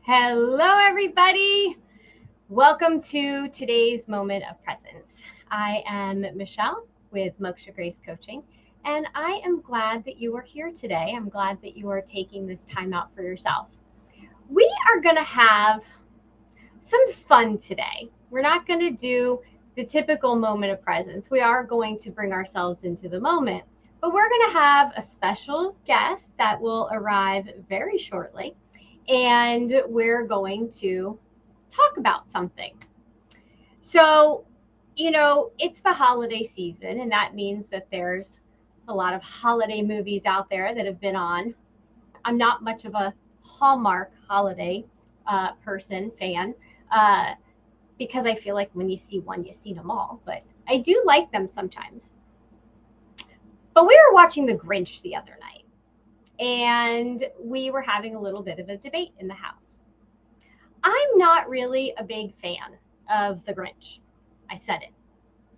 Hello, everybody. Welcome to today's moment of presence. I am Michelle with Moksha Grace Coaching, and I am glad that you are here today. I'm glad that you are taking this time out for yourself. We are going to have some fun today. We're not going to do the typical moment of presence. We are going to bring ourselves into the moment, but we're going to have a special guest that will arrive very shortly, and we're going to talk about something. So, it's the holiday season, and that means that there's a lot of holiday movies out there that have been on. I'm not much of a Hallmark holiday fan, uh, because I feel like when you see one, you've seen them all, but I do like them sometimes. But we were watching The Grinch the other night, and we were having a little bit of a debate in the house. I'm not really a big fan of The Grinch. I said it.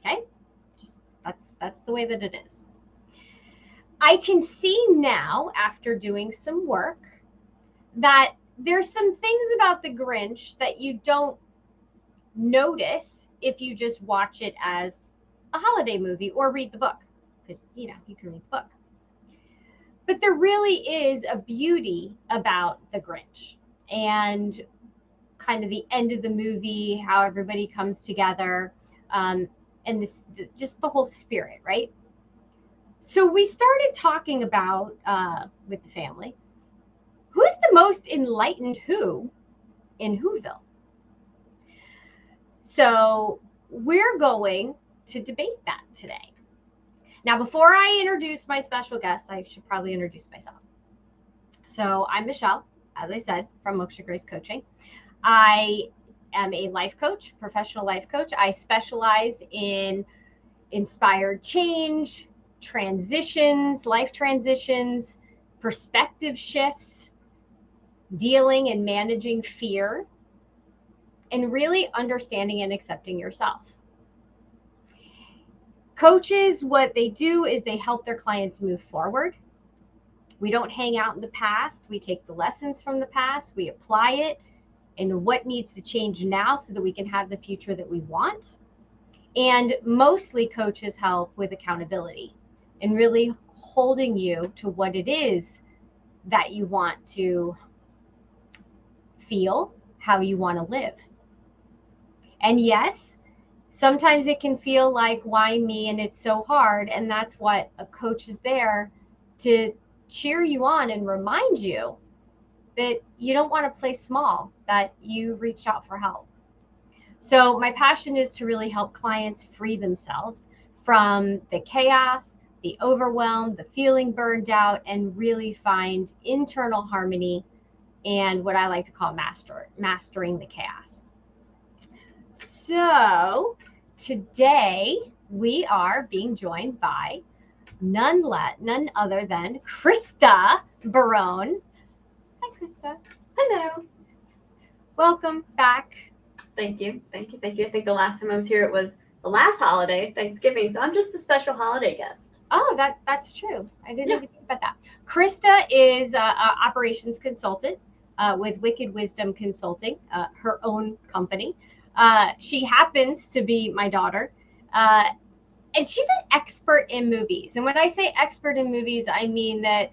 Okay? Just that's the way that it is. I can see now, after doing some work, that there's some things about The Grinch that you don't notice if you just watch it as a holiday movie or read the book, because you can read the book. But there really is a beauty about The Grinch, and kind of the end of the movie, how everybody comes together, and just the whole spirit, right? So we started talking about with the family, who's the most enlightened who in Whoville? So we're going to debate that today. Now, before I introduce my special guest, I should probably introduce myself. So I'm Michelle, as I said, from Moksha Grace Coaching. I am a life coach, professional life coach. I specialize in inspired change, transitions, life transitions, perspective shifts, dealing and managing fear, and really understanding and accepting yourself. Coaches, what they do is they help their clients move forward. We don't hang out in the past. We take the lessons from the past, we apply it, and what needs to change now so that we can have the future that we want. And mostly coaches help with accountability and really holding you to what it is that you want to feel, how you want to live. And yes, sometimes it can feel like, why me? And it's so hard. And that's what a coach is there to cheer you on and remind you that you don't want to play small, that you reached out for help. So my passion is to really help clients free themselves from the chaos, the overwhelm, the feeling burned out, and really find internal harmony and what I like to call mastering the chaos. So today we are being joined by none other than Krista Barone. Hi, Krista. Hello. Welcome back. Thank you. I think the last time I was here, it was the last holiday, Thanksgiving. So I'm just a special holiday guest. Oh, that's true. I didn't even think about that. Krista is an operations consultant with Wicked Wisdom Consulting, her own company. She happens to be my daughter, and she's an expert in movies. And when I say expert in movies, I mean that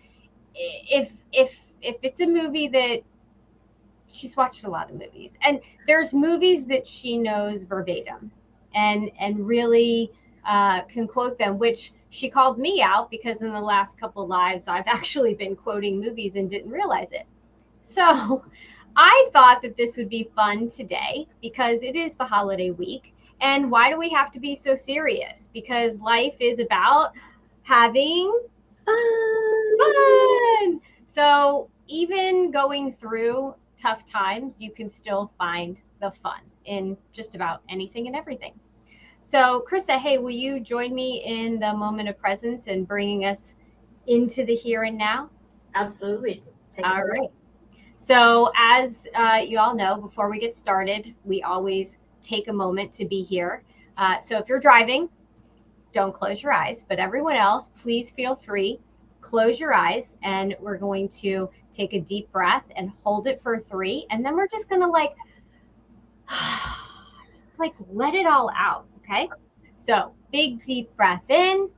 if it's a movie that she's watched a lot of movies, and there's movies that she knows verbatim and really can quote them, which she called me out because in the last couple lives I've actually been quoting movies and didn't realize it. So I thought that this would be fun today because it is the holiday week. And why do we have to be so serious? Because life is about having fun. So even going through tough times, you can still find the fun in just about anything and everything. So Krista, hey, will you join me in the moment of presence and bringing us into the here and now? Absolutely. All right. So as you all know, before we get started, we always take a moment to be here. So if you're driving, don't close your eyes, but everyone else, please feel free. close your eyes and we're going to take a deep breath and hold it for 3. And then we're just going to like let it all out. Okay. So big, deep breath in,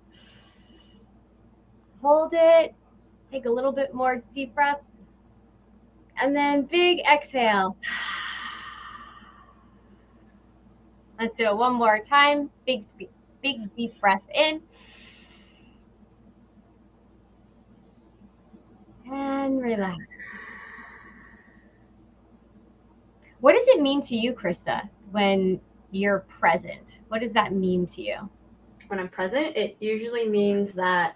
hold it, take a little bit more deep breath, and then big exhale. Let's do it one more time. Big, deep breath in. And relax. What does it mean to you, Krista, when you're present? What does that mean to you? When I'm present, it usually means that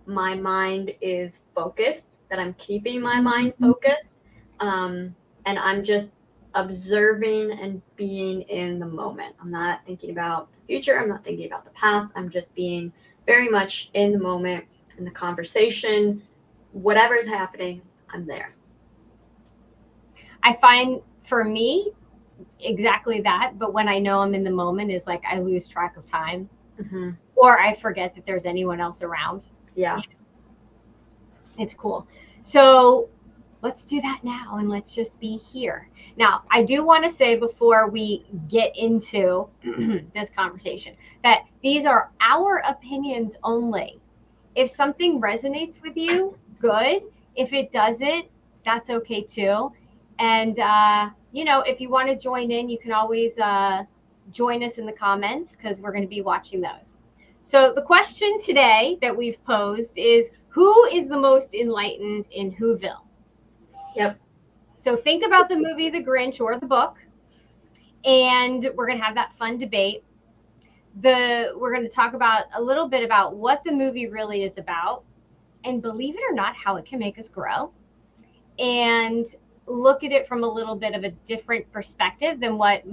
my mind is focused, that I'm keeping my mind focused, and I'm just observing and being in the moment. I'm not thinking about the future. I'm not thinking about the past. I'm just being very much in the moment, in the conversation, whatever's happening, I'm there. I find for me exactly that, but when I know I'm in the moment is like I lose track of time, or I forget that there's anyone else around. Yeah. It's cool. So let's do that now, and let's just be here. Now, I do want to say before we get into this conversation that these are our opinions only. If something resonates with you, good. If it doesn't, that's okay too. And, if you want to join in, you can always join us in the comments because we're going to be watching those. So the question today that we've posed is, who is the most enlightened in Whoville? Yep. So think about the movie The Grinch or the book, and we're going to have that fun debate. We're going to talk about a little bit about what the movie really is about, and believe it or not, how it can make us grow, and look at it from a little bit of a different perspective than what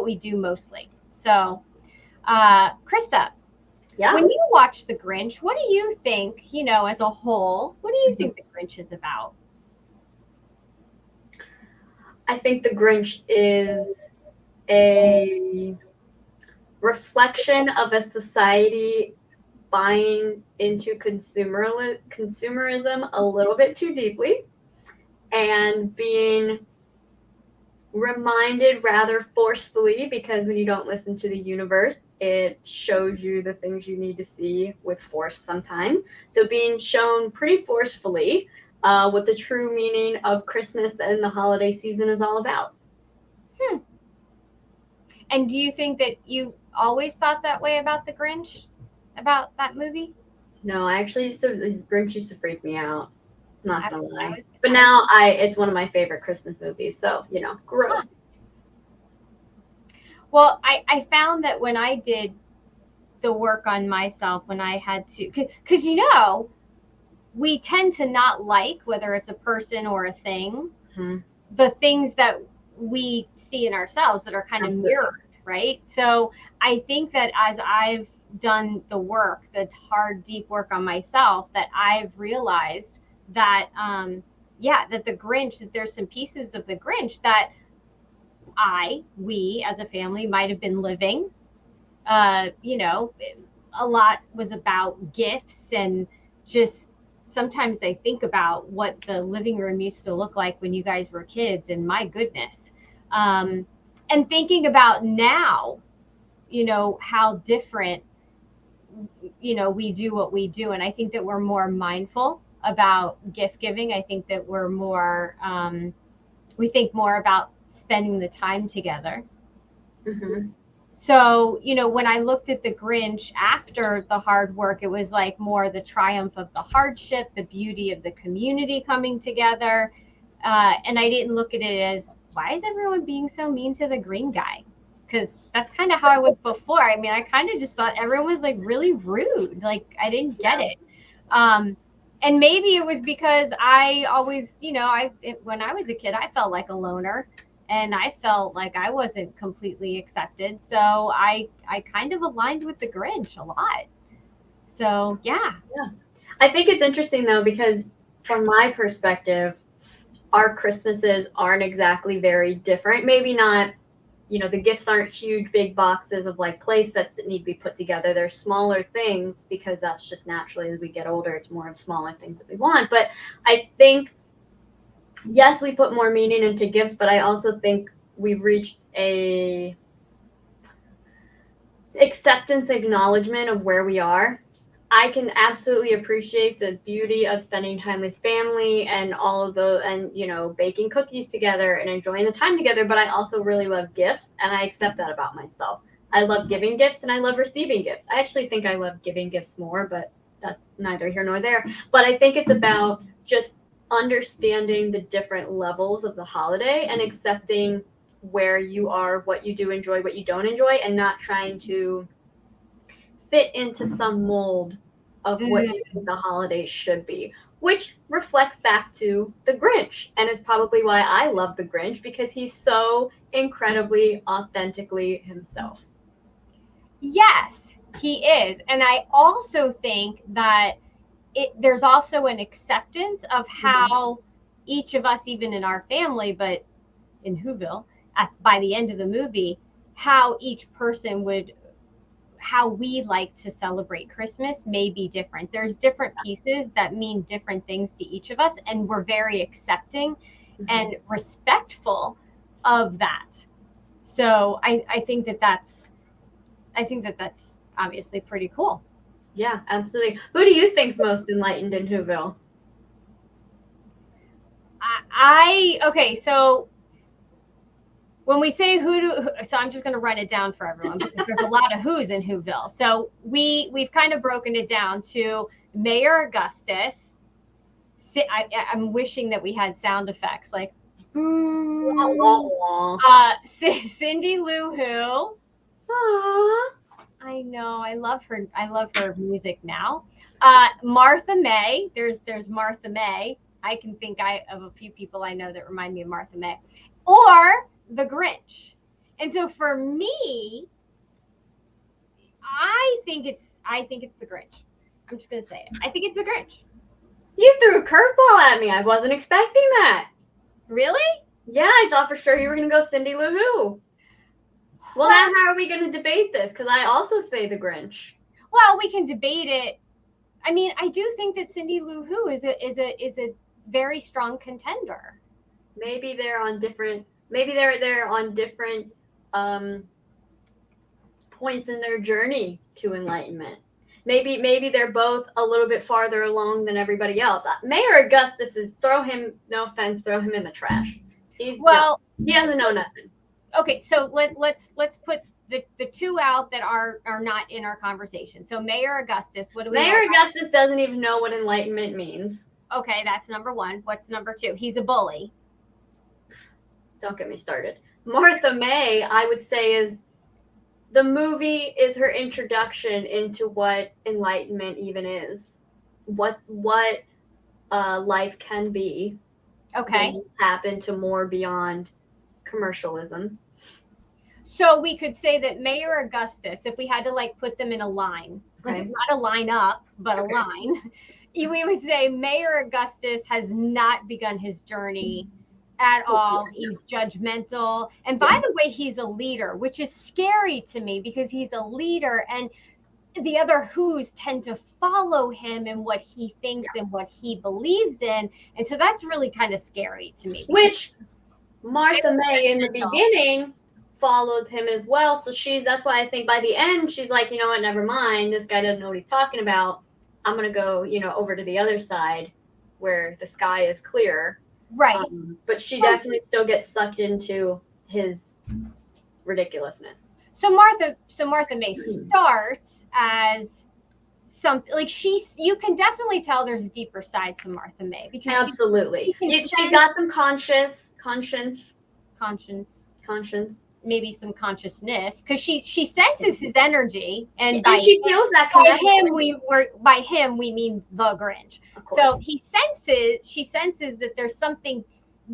we do mostly. So, Krista, yeah. When you watch The Grinch, what do you think, as a whole, what do you think The Grinch is about? I think The Grinch is a reflection of a society buying into consumerism a little bit too deeply and being reminded rather forcefully, because when you don't listen to the universe, it shows you the things you need to see with force sometimes. So being shown pretty forcefully what the true meaning of Christmas and the holiday season is all about. And do you think that you always thought that way about The Grinch, about that movie? No, I actually the Grinch used to freak me out. Not gonna lie. But now it's one of my favorite Christmas movies. So, grew up. Well, I found that when I did the work on myself, when I had to, because we tend to not like, whether it's a person or a thing, the things that we see in ourselves that are kind of mirrored, right? So I think that as I've done the work, the hard, deep work on myself, that I've realized that, that the Grinch, that there's some pieces of the Grinch that we as a family might have been living. A lot was about gifts, and just sometimes I think about what the living room used to look like when you guys were kids, and my goodness. And thinking about now, how different, we do what we do. And I think that we're more mindful about gift giving. I think that we're more, we think more about spending the time together. So, when I looked at the Grinch after the hard work, it was like more the triumph of the hardship, the beauty of the community coming together. And I didn't look at it as, why is everyone being so mean to the green guy? Because that's kind of how I was before. I mean, I kind of just thought everyone was like really rude. Like, I didn't get it. And maybe it was because I always, when I was a kid, I felt like a loner. And I felt like I wasn't completely accepted. So I kind of aligned with the Grinch a lot. So, yeah. I think it's interesting, though, because from my perspective, our Christmases aren't exactly very different. Maybe not the gifts aren't huge, big boxes of like play sets that need to be put together. They're smaller things because that's just naturally as we get older, it's more of smaller things that we want. But I think, yes, we put more meaning into gifts, but I also think we've reached a acceptance, acknowledgement of where we are. I can absolutely appreciate the beauty of spending time with family and all of the, and baking cookies together and enjoying the time together. But I also really love gifts, and I accept that about myself. I love giving gifts and I love receiving gifts. I actually think I love giving gifts more, but that's neither here nor there. But I think it's about just understanding the different levels of the holiday and accepting where you are, what you do enjoy, what you don't enjoy, and not trying to fit into some mold of what you think the holidays should be, which reflects back to the Grinch, and is probably why I love the Grinch, because he's so incredibly authentically himself. Yes, he is. And I also think that there's also an acceptance of how each of us, even in our family, but in Whoville, by the end of the movie, how each person how we like to celebrate Christmas may be different. There's different pieces that mean different things to each of us, and we're very accepting and respectful of that. So I think that's obviously pretty cool. Yeah, absolutely. Who do you think's most enlightened in Whoville? Okay, so when we say so I'm just going to run it down for everyone because there's a lot of who's in Whoville. So we've kind of broken it down to Mayor Augustus. I'm wishing that we had sound effects like Cindy Lou Who. I know, I love her music now. Martha May. There's Martha May. I can think of a few people I know that remind me of Martha May. Or the Grinch. And so for me, I think it's the Grinch. I'm just gonna say it. I think it's the Grinch. You threw a curveball at me. I wasn't expecting that. Really? Yeah, I thought for sure you were gonna go Cindy Lou Who. Well, now how are we gonna debate this? Because I also say the Grinch. Well, we can debate it. I mean, I do think that Cindy Lou Who is a very strong contender. Maybe they're on different. Maybe they're on different points in their journey to enlightenment. Maybe they're both a little bit farther along than everybody else. Mayor Augustus is throw him in the trash. He doesn't know nothing. Okay, so let's put the two out that are not in our conversation. So Mayor Augustus, what do we? Mayor Augustus doesn't even know what enlightenment means. Okay, that's number one. What's number two? He's a bully. Don't get me started. Martha May, I would say, is the movie is her introduction into what enlightenment even is, what life can be. Okay. When you tap into more beyond commercialism. So we could say that Mayor Augustus, if we had to like put them in a line, not a line up, but a line, we would say Mayor Augustus has not begun his journey at all. He's judgmental. And by the way, he's a leader, which is scary to me because he's a leader and the other Who's tend to follow him and what he thinks and what he believes in. And so that's really kind of scary to me. Which Martha May in the beginning followed him as well. So that's why I think by the end, she's like, you know what, never mind. This guy doesn't know what he's talking about. I'm going to go, over to the other side where the sky is clear. Right. But she definitely still gets sucked into his ridiculousness. So Martha May starts as something like you can definitely tell there's a deeper side to Martha May because absolutely she's got some conscience, maybe some consciousness because she senses his energy and she feels that connection. By him we mean the Grinch. So she senses that there's something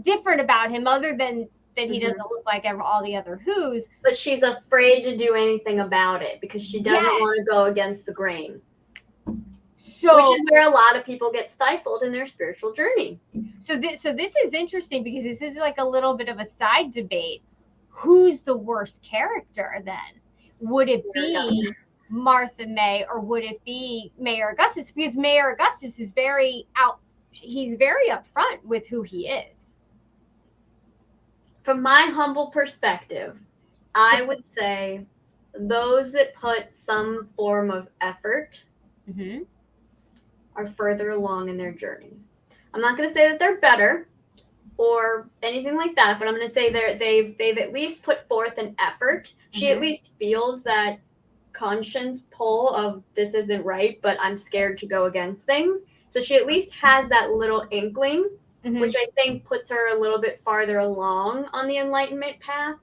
different about him other than that he doesn't look like all the other Who's. But she's afraid to do anything about it because she doesn't want to go against the grain. So, which is where a lot of people get stifled in their spiritual journey. So this is interesting because this is like a little bit of a side debate. who's the worst character then? Would it be Augustus. Martha May, or would it be Mayor Augustus? Because Mayor Augustus is he's very upfront with who he is. From my humble perspective, I would say those that put some form of effort Mm-hmm. are further along in their journey. I'm not going to say that they're better or anything like that, but I'm going to say they've at least put forth an effort. She at least feels that conscience pull of this isn't right, but I'm scared to go against things. So she at least has that little inkling, which I think puts her a little bit farther along on the enlightenment path,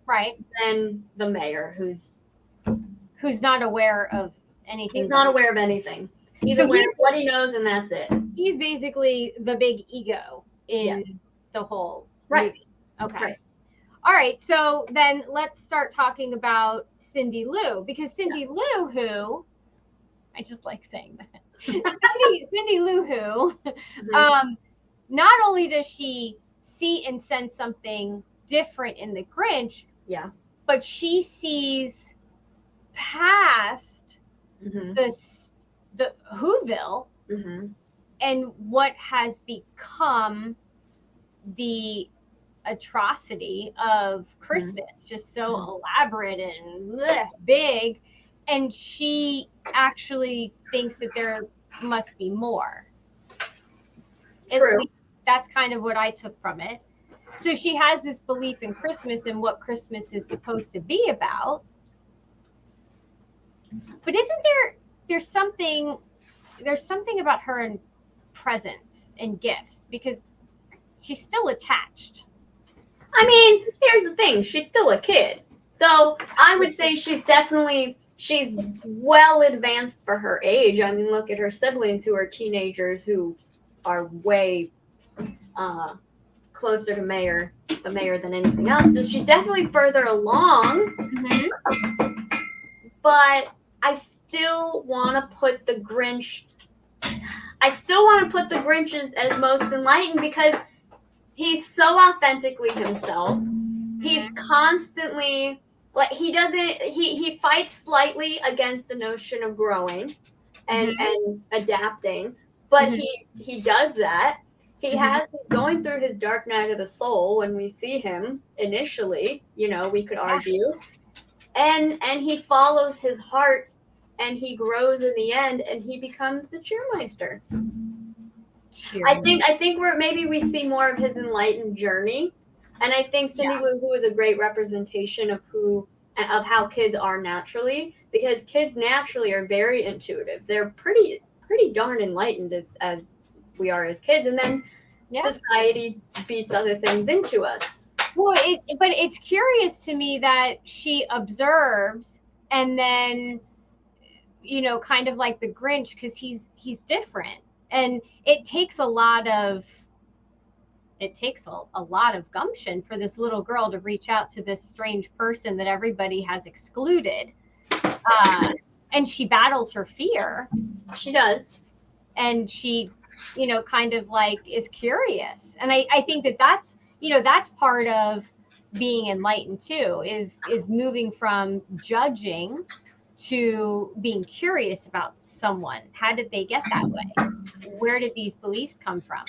right? Than the mayor, who's not aware of anything. He's not aware of anything. He's aware of what he knows, and that's it. He's basically the big ego in the whole movie. Okay. Right. All right. So then let's start talking about Cindy Lou, because Cindy Lou Who, I just like saying that. Cindy Lou Who, not only does she see and sense something different in the Grinch, but she sees past the Whoville and what has become the atrocity of Christmas, just so elaborate and big, and she actually thinks that there must be more. True. That's kind of what I took from it. So she has this belief in Christmas and what Christmas is supposed to be about. But isn't there's something about her and presents and gifts, because she's still attached. I mean, here's the thing, she's still a kid. So I would say she's well advanced for her age. I mean, look at her siblings who are teenagers who are way closer to the mayor than anything else. So she's definitely further along. But I still want to put the Grinch as most enlightened, because he's so authentically himself. He's constantly he fights slightly against the notion of growing and adapting, but he does that. He has going through his dark night of the soul when we see him initially, we could argue. And he follows his heart, and he grows in the end, and he becomes the cheermeister. I think maybe we see more of his enlightened journey, and I think Cindy Lou Who is a great representation of how kids are naturally, because kids naturally are very intuitive. They're pretty darn enlightened as we are as kids, and then society beats other things into us. Well, it's curious to me that she observes and then, kind of like the Grinch, because he's different, and it takes a lot of gumption for this little girl to reach out to this strange person that everybody has excluded, and she battles her fear. She does, and she, kind of like is curious, and I think that's that's part of being enlightened too, is moving from judging to being curious about someone. How did they get that way? Where did these beliefs come from?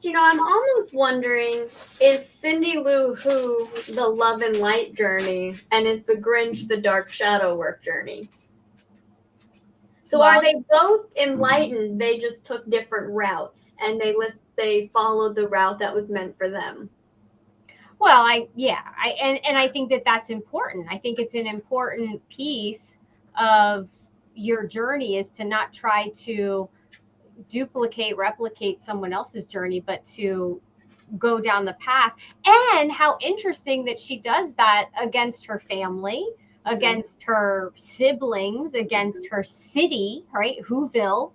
I'm almost wondering, is Cindy Lou Who the love and light journey, and is the Grinch the dark shadow work journey? So are they both enlightened? They just took different routes, and they followed the route that was meant for them. Well, I think that's important. I think it's an important piece of your journey, is to not try to replicate someone else's journey, but to go down the path. And how interesting that she does that against her family, against her siblings, against her city, right? Whoville,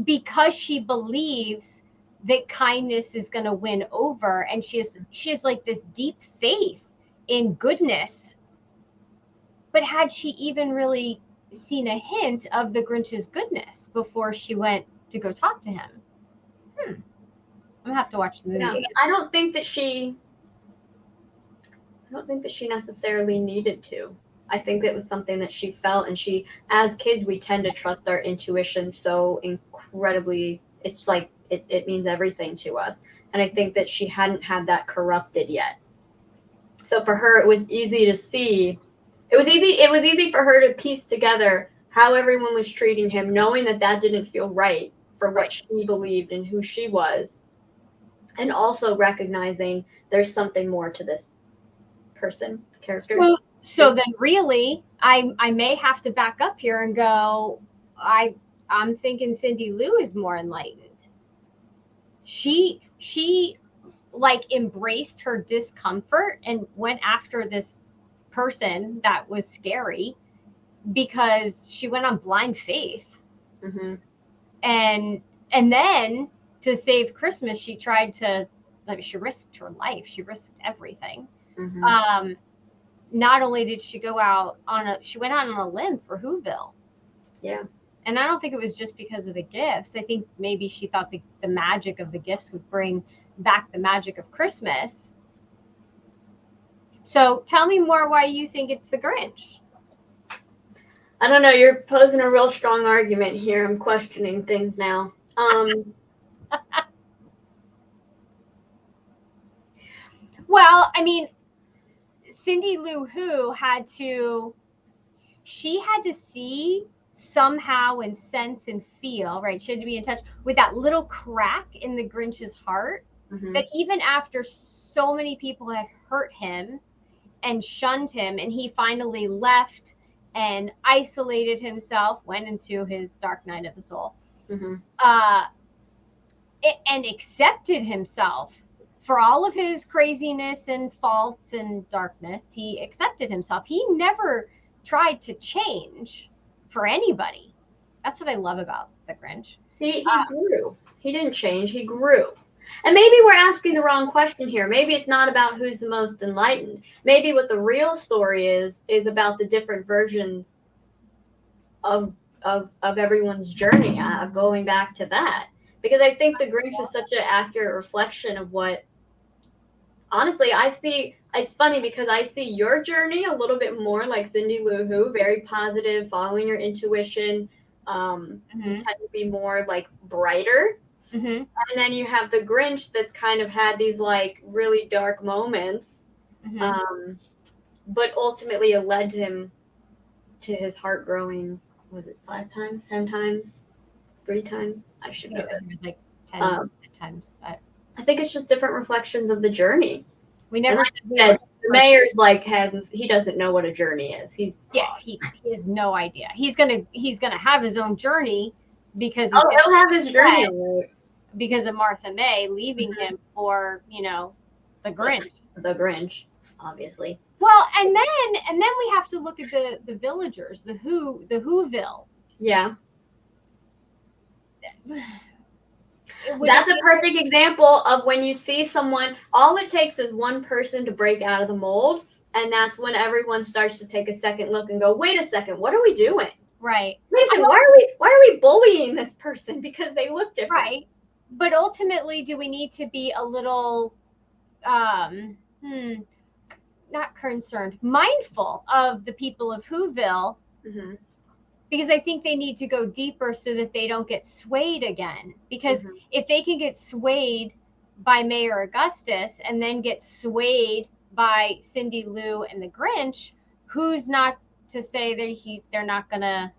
because she believes that kindness is going to win over, and she has like this deep faith in goodness. But had she even really seen a hint of the Grinch's goodness before she went to go talk to him? I'm gonna have to watch the movie. I don't think that she I don't think that she necessarily needed to. I think it was something that she felt, and she, as kids, we tend to trust our intuition so incredibly. It's like it means everything to us. And I think that she hadn't had that corrupted yet. So for her, it was easy to see. It was easy for her to piece together how everyone was treating him, knowing that that didn't feel right for what she believed and who she was, and also recognizing there's something more to this person, character. So then really, I may have to back up here and go, I'm thinking Cindy Lou is more enlightened. She like embraced her discomfort and went after this person that was scary because she went on blind faith. Mm-hmm. And then to save Christmas, she tried to, like, she risked her life. She risked everything. Mm-hmm. Not only did she go out she went out on a limb for Whoville. Yeah. And I don't think it was just because of the gifts. I think maybe she thought the magic of the gifts would bring back the magic of Christmas. So tell me more why you think it's the Grinch. I don't know. You're posing a real strong argument here. I'm questioning things now. Well, I mean, Cindy Lou Who had to see somehow and sense and feel, right? She had to be in touch with that little crack in the Grinch's heart, Mm-hmm. that even after so many people had hurt him and shunned him, and he finally left and isolated himself, went into his dark night of the soul, Mm-hmm. And accepted himself for all of his craziness and faults and darkness. He accepted himself. He never tried to change for anybody. That's what I love about the Grinch. He grew. He didn't change. He grew. And maybe we're asking the wrong question here. Maybe it's not about who's the most enlightened. Maybe what the real story is about the different versions of everyone's journey. Going back to that, because I think the Grinch is such an accurate reflection of what. Honestly, I see. It's funny because I see your journey a little bit more like Cindy Lou Who, very positive, following your intuition. You tend to be more like brighter. Mm-hmm. And then you have the Grinch that's kind of had these like really dark moments. Mm-hmm. But ultimately it led him to his heart growing, was it 5 times, 10 times, 3 times? I should get it. It was like 10 times. But I think it's just different reflections of the journey. We never said the mayor's like he doesn't know what a journey is. He has no idea. He's gonna have his own journey because he'll have his journey because of Martha May leaving him for the Grinch. The Grinch, obviously. Well, and then we have to look at the villagers, the Whoville. Yeah. That's a perfect example of when you see someone, all it takes is one person to break out of the mold, and that's when everyone starts to take a second look and go, wait a second, what are we doing? Right. Mason, why are we bullying this person because they look different? Right. But ultimately, do we need to be a little not concerned, mindful of the people of Whoville? Mm-hmm. Because I think they need to go deeper so that they don't get swayed again. Because if they can get swayed by Mayor Augustus and then get swayed by Cindy Lou and the Grinch, who's not to say that they're not going to,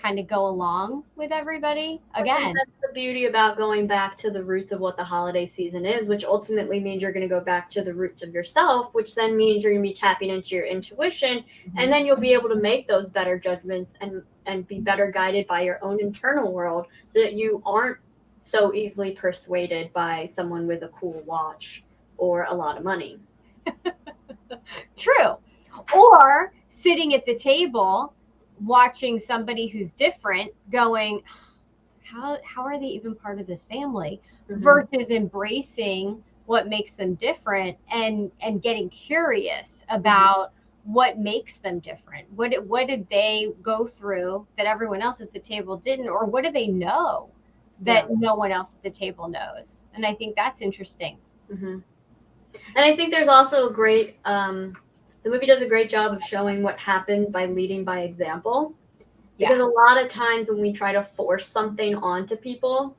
kind of go along with everybody again? I think that's the beauty about going back to the roots of what the holiday season is, which ultimately means you're going to go back to the roots of yourself, which then means you're going to be tapping into your intuition, and then you'll be able to make those better judgments and be better guided by your own internal world, so that you aren't so easily persuaded by someone with a cool watch or a lot of money. True. Or sitting at the table watching somebody who's different going, how are they even part of this family? Versus embracing what makes them different and getting curious about what makes them different. What did they go through that everyone else at the table didn't, or what do they know that no one else at the table knows? And I think that's interesting. And I think there's also a great, the movie does a great job of showing what happened by leading by example. Because Yeah. a lot of times when we try to force something onto people,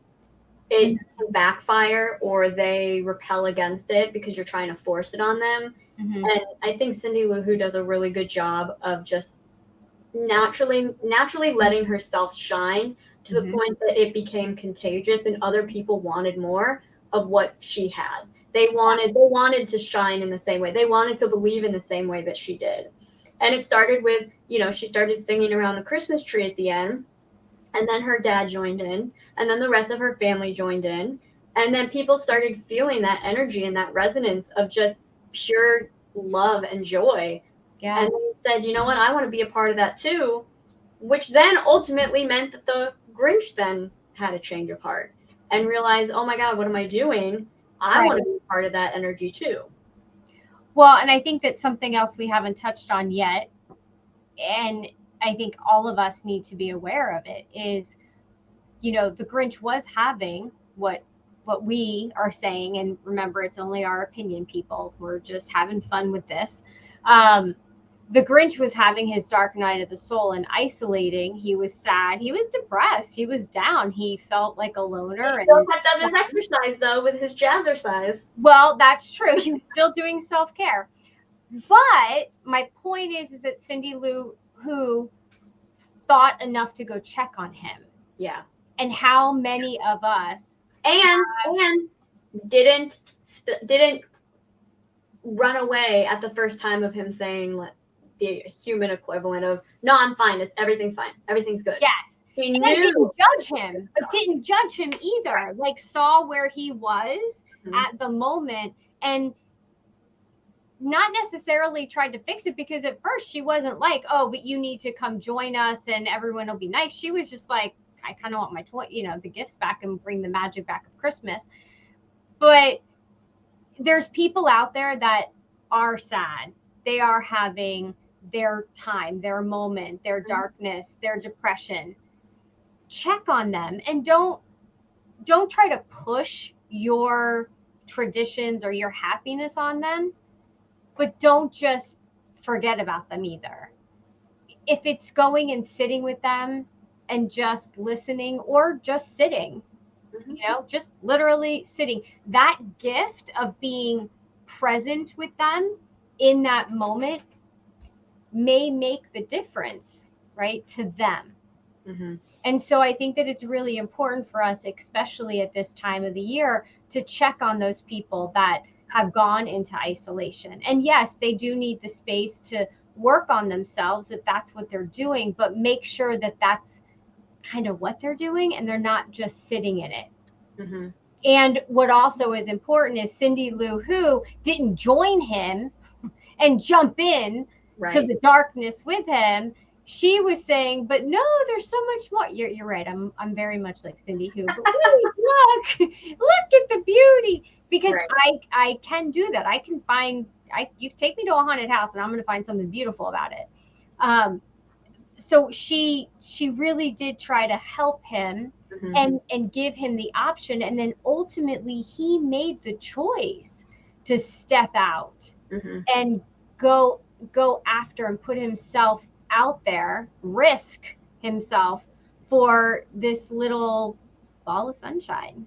it can backfire or they repel against it because you're trying to force it on them. Mm-hmm. And I think Cindy Lou Who does a really good job of just naturally letting herself shine to the Mm-hmm. point that it became contagious and other people wanted more of what she had. They wanted to shine in the same way. They wanted to believe in the same way that she did. And it started with, she started singing around the Christmas tree at the end, and then her dad joined in, and then the rest of her family joined in, and then people started feeling that energy and that resonance of just pure love and joy. Yeah. And they said, you know what, I want to be a part of that too, which then ultimately meant that the Grinch then had a change of heart and realized, oh my God, what am I doing? I Right. want to be a part of that energy too. Well, and I think that's something else we haven't touched on yet, and I think all of us need to be aware of it, is, the Grinch was having what we are saying, and remember, it's only our opinion, people. We're just having fun with this. The Grinch was having his dark night of the soul and isolating. He was sad. He was depressed. He was down. He felt like a He loner. still And kept up his exercise though with his jazzercise. well, that's true. He was still doing self-care. But my point is that Cindy Lou Who thought enough to go check on him. Yeah. And how many of us And didn't run away at the first time of him saying the human equivalent of, no, I'm fine, everything's fine, everything's good. Yes. He And knew. didn't judge him, but didn't judge him either. Like, saw where he was at the moment and not necessarily tried to fix it, because at first she wasn't like, oh, but you need to come join us and everyone will be nice. She was just like, I kind of want my toy, the gifts back and bring the magic back of Christmas. But there's people out there that are sad. They are having their time, their moment, their darkness, their depression. Check on them, and don't try to push your traditions or your happiness on them, but don't just forget about them either. If it's going and sitting with them and just listening, or just sitting, just literally sitting, that gift of being present with them in that moment may make the difference, right, to them. Mm-hmm. And so I think that it's really important for us, especially at this time of the year, to check on those people that have gone into isolation. And yes, they do need the space to work on themselves if that's what they're doing, but make sure that that's kind of what they're doing and they're not just sitting in it. Mm-hmm. And what also is important is Cindy Lou Who didn't join him and jump in to the darkness with him. She was saying, but no, there's so much more. You're right. I'm very much like Cindy Who. But wait, look at the beauty. Because I can do that. I can find, you take me to a haunted house and I'm going to find something beautiful about it. So she really did try to help him, and give him the option. And then ultimately he made the choice to step out and go after and put himself out there, risk himself for this little ball of sunshine.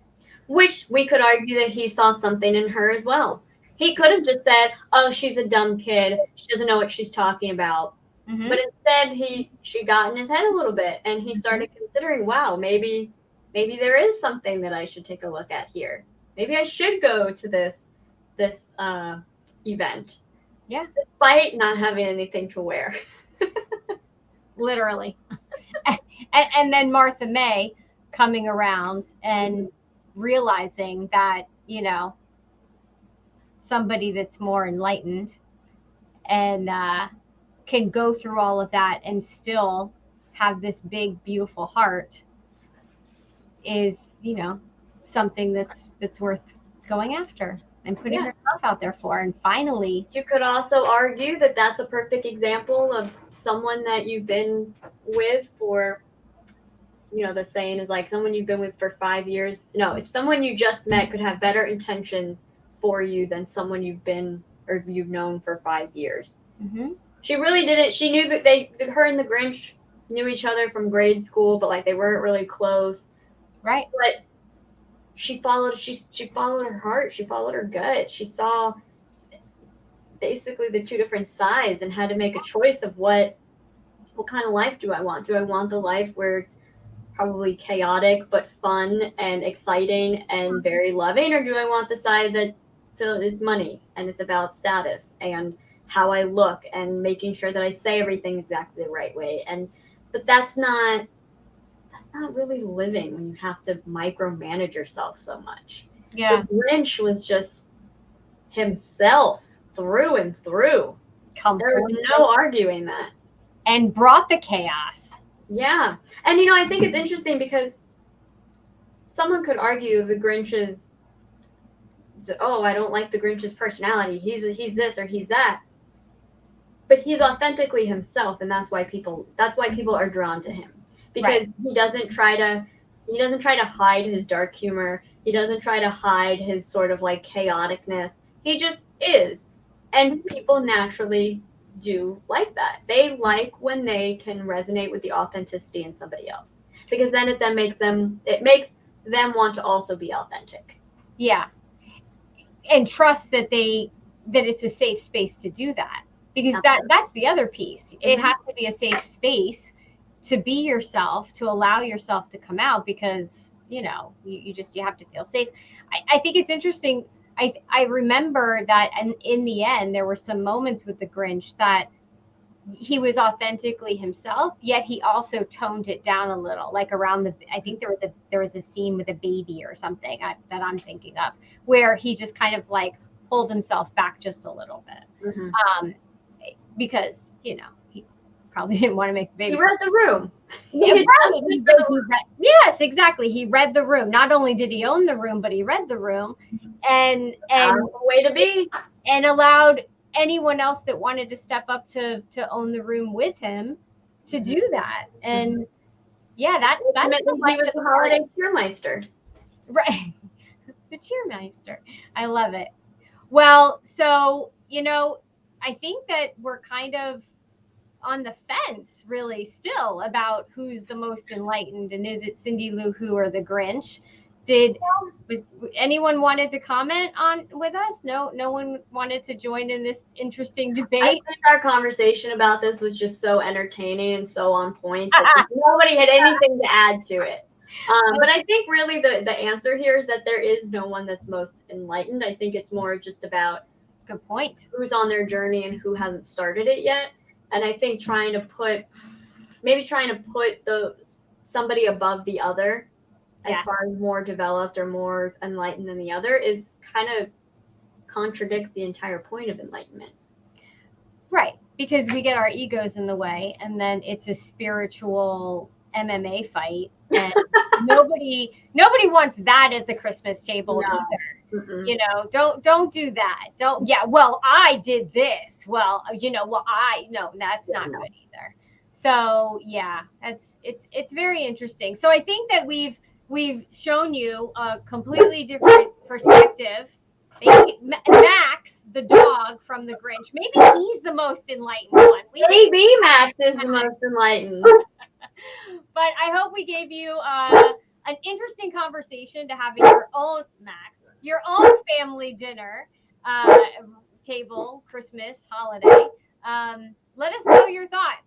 Which we could argue that he saw something in her as well. He could have just said, oh, she's a dumb kid, she doesn't know what she's talking about. But instead she got in his head a little bit, and he started considering, wow, maybe there is something that I should take a look at here. Maybe I should go to this event. Yeah. Despite not having anything to wear. Literally. And then Martha May coming around and realizing that, somebody that's more enlightened and can go through all of that and still have this big, beautiful heart is, something that's worth going after and putting herself out there for. And finally, you could also argue that that's a perfect example of someone that you've been with for, the saying is like someone you've been with for 5 years. No, it's someone you just met could have better intentions for you than someone you've known for 5 years. Mm-hmm. She really didn't. She knew that her and the Grinch knew each other from grade school, but like they weren't really close. Right. But she followed her heart. She followed her gut. She saw basically the two different sides and had to make a choice of what kind of life do I want? Do I want the life where it's probably chaotic but fun and exciting and very loving, or do I want the side that it's money and it's about status and how I look and making sure that I say everything exactly the right way? But that's not really living when you have to micromanage yourself so much. Yeah. The Grinch was just himself through and through. There was no arguing that. And brought the chaos. Yeah. And I think it's interesting because someone could argue the Grinch is, oh, I don't like the Grinch's personality. He's this or he's that. But he's authentically himself, and that's why people are drawn to him. Because he doesn't try to hide his dark humor. He doesn't try to hide his sort of like chaoticness. He just is. And people naturally do like that. They like when they can resonate with the authenticity in somebody else. Because then it makes them want to also be authentic. Yeah. And trust that it's a safe space to do that. Because that's the other piece. It has to be a safe space to be yourself, to allow yourself to come out, because you have to feel safe. I think it's interesting. I remember that, and in the end, there were some moments with the Grinch that he was authentically himself, yet he also toned it down a little, like around I think there was a scene with a baby or something that I'm thinking of, where he just kind of like pulled himself back just a little bit. Mm-hmm. Because he probably didn't want to make the baby. He read the room. Yes, exactly. He read the room. Not only did he own the room, but he read the room, and way to be, and allowed anyone else that wanted to step up to own the room with him to do that. And yeah, that's he was the holiday cheermeister. Right. The cheermeister. I love it. Well, so I think that we're kind of on the fence really still about who's the most enlightened, and is it Cindy Lou Who or the Grinch? Was anyone wanted to comment on with us? No one wanted to join in this interesting debate. I think our conversation about this was just so entertaining and so on point that nobody had anything to add to it. But I think really the answer here is that there is no one that's most enlightened. I think it's more just about good point, who's on their journey and who hasn't started it yet. And I think trying to put somebody above the other as far as more developed or more enlightened than the other is kind of contradicts the entire point of enlightenment. Right. Because we get our egos in the way, and then it's a spiritual MMA fight, and nobody wants that at the Christmas table either. Mm-mm. Don't do that. Well, I did this. Well, that's not good either. So yeah, it's very interesting. So I think that we've shown you a completely different perspective. Maybe Max, the dog from the Grinch, maybe he's the most enlightened one. Maybe Max is the most enlightened. But I hope we gave you an interesting conversation to have your own, Max, your own family dinner table, Christmas, holiday. Let us know your thoughts,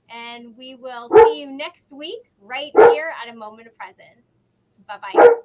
and we will see you next week right here at A Moment of Presence. Bye-bye.